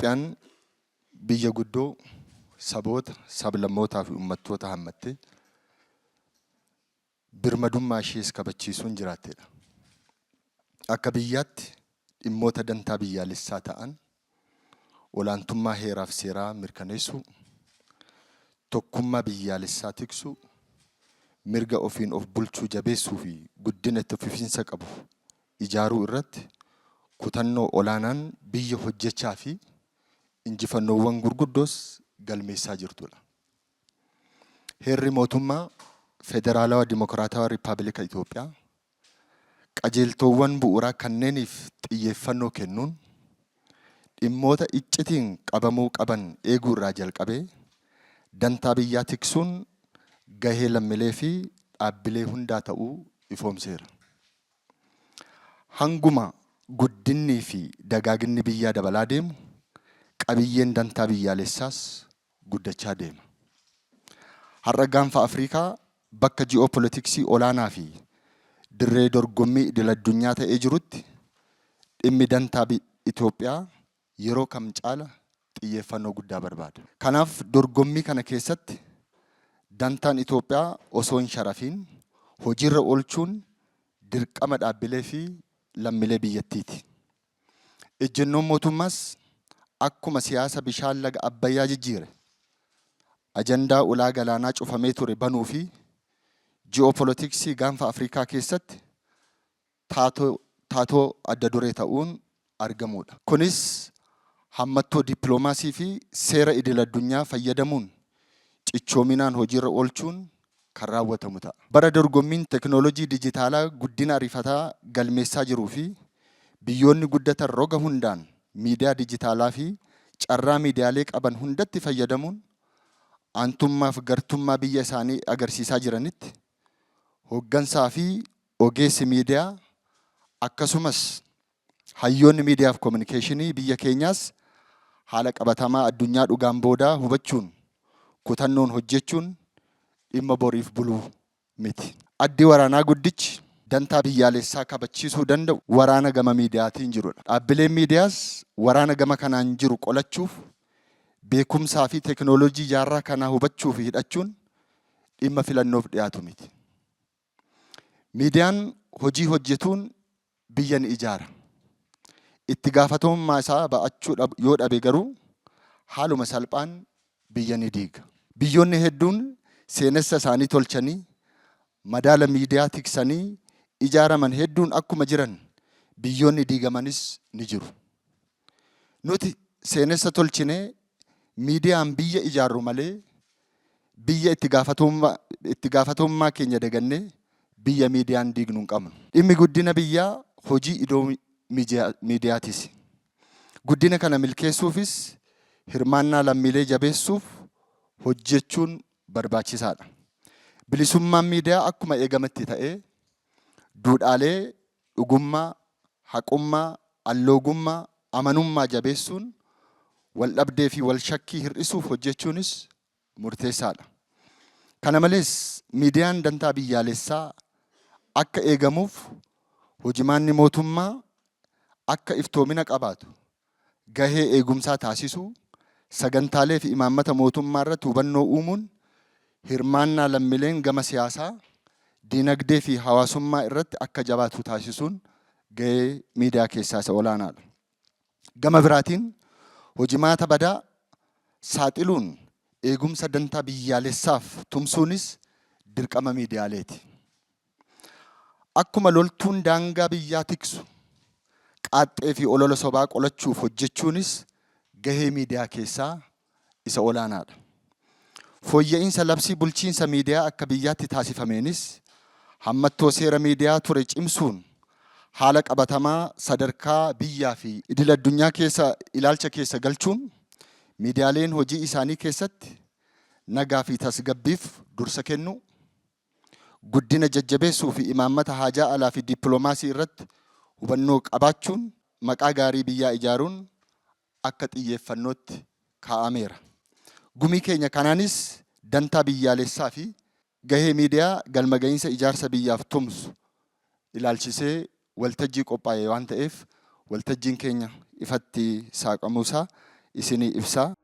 Itoophiyaan biyya guddoo saboota, sablammootaa fi uummattoota hammattee birmadummaa ishees kabachiisuun jiraattedha. Akka biyyaatti dhimmoota dantaa biyyaalessaa ta'an olaantummaa heeraaf seeraa mirkaneessuu, tokkummaa biyyaalessaa tiksuu, mirga ofiin of bulchuu jabeessuu fi guddina itti fufiinsa qabu ijaaruu irratti kutannoo olaanaan biyya hojjechaa fi injifannoowwan gurguddoos galmeessaa jirtudha. Heerri mootummaa Federaalawaa Dimokiraatawaa Rippaabilika Itoophiyaa qajeeltowwan bu'uuraa kanneeniif xiyyeeffannoo kennuun dhimmoota iccitiin qabamuu qaban eeguu irraa jalqabee dantaa biyyaa tiksuun gahee lammiilee fi dhaabbilee hundaa ta'uu ifoomseera. Hanguma guddinnii fi dagaaginni biyyaa dabalaa deemu qabiyyeen dantaa biyyaalessaas guddachaa deema. Har'a gaanfa Afrikaa bakka ji'oopolitiksii olaanaa fi dirree dorgommii idil-addunyaa ta'ee jirutti dhimmi dantaa Itoophiyaa yeroo kam caala xiyyeeffannoo guddaa barbaada. Kanaaf dorgommii kana keessatti dantaan Itoophiyaa osoo hin sharafiin hojiirra oolchuun dirqama dhaabbilee fi lammiilee biyyattiiti. Ejjennoon mootummaas akkuma siyaasa bishaan laga Abbayyaa jijjiire ajandaa ulaa galaanaa cufamee ture banuu fi ji'oopolitiksii gaanfa Afrikaa keessatti taatoo adda duree ta'uun argamudha. Kunis hammattoo dippiloomaasii fi seera idil-addunyaa fayyadamuun cichoominaan hojiirra oolchuun kan raawwatamu ta'a. Bara dorgommiin teknoolojii dijitaalaa guddina ariifataa galmeessaa jiruu fi biyyoonni guddatan roga hundaan miidiyaa dijitaalaa fi carraa miidiyaalee qaban hundatti fayyadamuun aantummaaf gartummaa biyya isaanii agarsiisaa jiranitti hooggansaa fi ogeessi miidiyaa akkasumas hayyoonni miidiyaaf kominikeeshinii biyya keenyaas haala qabatamaa addunyaa dhugaan boodaa hubachuun kutannoon hojjechuun dhimma boriif buluu miti. Addi waraanaa guddichi dantaa biyyaalessaa kabachiisuu danda'u waraana gama miidiyaatiin jirudha. Dhaabbileen miidiyaas waraana gama kanaan jiru qolachuuf beekumsaa fi teknoolojii jaarraa kanaa hubachuu fi hidhachuun dhimma filannoof dhiyaatu miti. Miidiyaan hojii hojjetuun biyya ni ijaara. Itti gaafatamummaa isaa ba'achuu yoo dhabe garuu haaluma salphaan biyya ni diiga. Biyyoonni hedduun seenessa isaanii tolchanii madaala miidiyaa tiksanii ijaaraman hedduun akkuma jiran biyyoonni diigamanis ni jiru. Nuti seenessa tolchinee miidiyaan biyya ijaarru malee biyya itti gaafatamummaa keenya dagannee biyya miidiyaan diignu hin qabnu. Dhimmi guddina biyyaa hojii idoo miidiyaatis. Guddina kana milkeessuufis hirmaannaa lammiilee jabeessuuf hojjechuun barbaachisaadha. Bilisummaan miidiyaa akkuma eegametti ta'ee duudhaalee dhugummaa, haqummaa, alloogummaa, amanummaa jabeessuun waldhabdee fi walshakkii hir'isuuf hojjechuunis murteessaadha. Kana malees miidiyaan dantaa biyyaalessaa akka eegamuuf hojimaanni mootummaa akka iftoomina qabaatu gahee eegumsaa taasisuu, sagantaalee fi imaammata mootummaa irratti hubannoo uumuun hirmaannaa lammiileen gama siyaasaa, diinagdee fi hawaasummaa irratti akka jabaatu taasisuun gahee miidiyaa keessaa isa olaanaadha. Gama biraatiin hojimaata badaa saaxiluun eegumsa dantaa biyyaalessaaf tumsuunis dirqama miidiyaaleeti. Akkuma loltuun daangaa biyyaa tiksu qaaxxee fi olola sobaa qolachuuf hojjechuunis gahee miidiyaa keessaa isa olaanaadha. Fooyya'insa labsii bulchiinsa miidiyaa akka biyyaatti taasifameenis hammattoo seera miidiyaa ture cimsuun haala qabatamaa sadarkaa biyyaa fi idil-addunyaa keessa ilaalcha keessa galchuun miidiyaaleen hojii isaanii keessatti nagaa fi tasgabbiif dursa kennu, guddina jajjabeessuu fi imaammata haajaa alaa fi dippiloomaasii irratti hubannoo qabaachuun maqaa gaarii biyyaa ijaaruun akka xiyyeeffannootti kaa'ameera. Gumii keenya kanaanis dantaa biyyaalessaa fi gahee miidiyaa galma gahiinsa ijaarsa biyyaaf tumsu ilaalchisee waltajjii qophaa'e waan ta'eef waltajjiin keenya ifatti saaqamuusaa isinii ibsaa.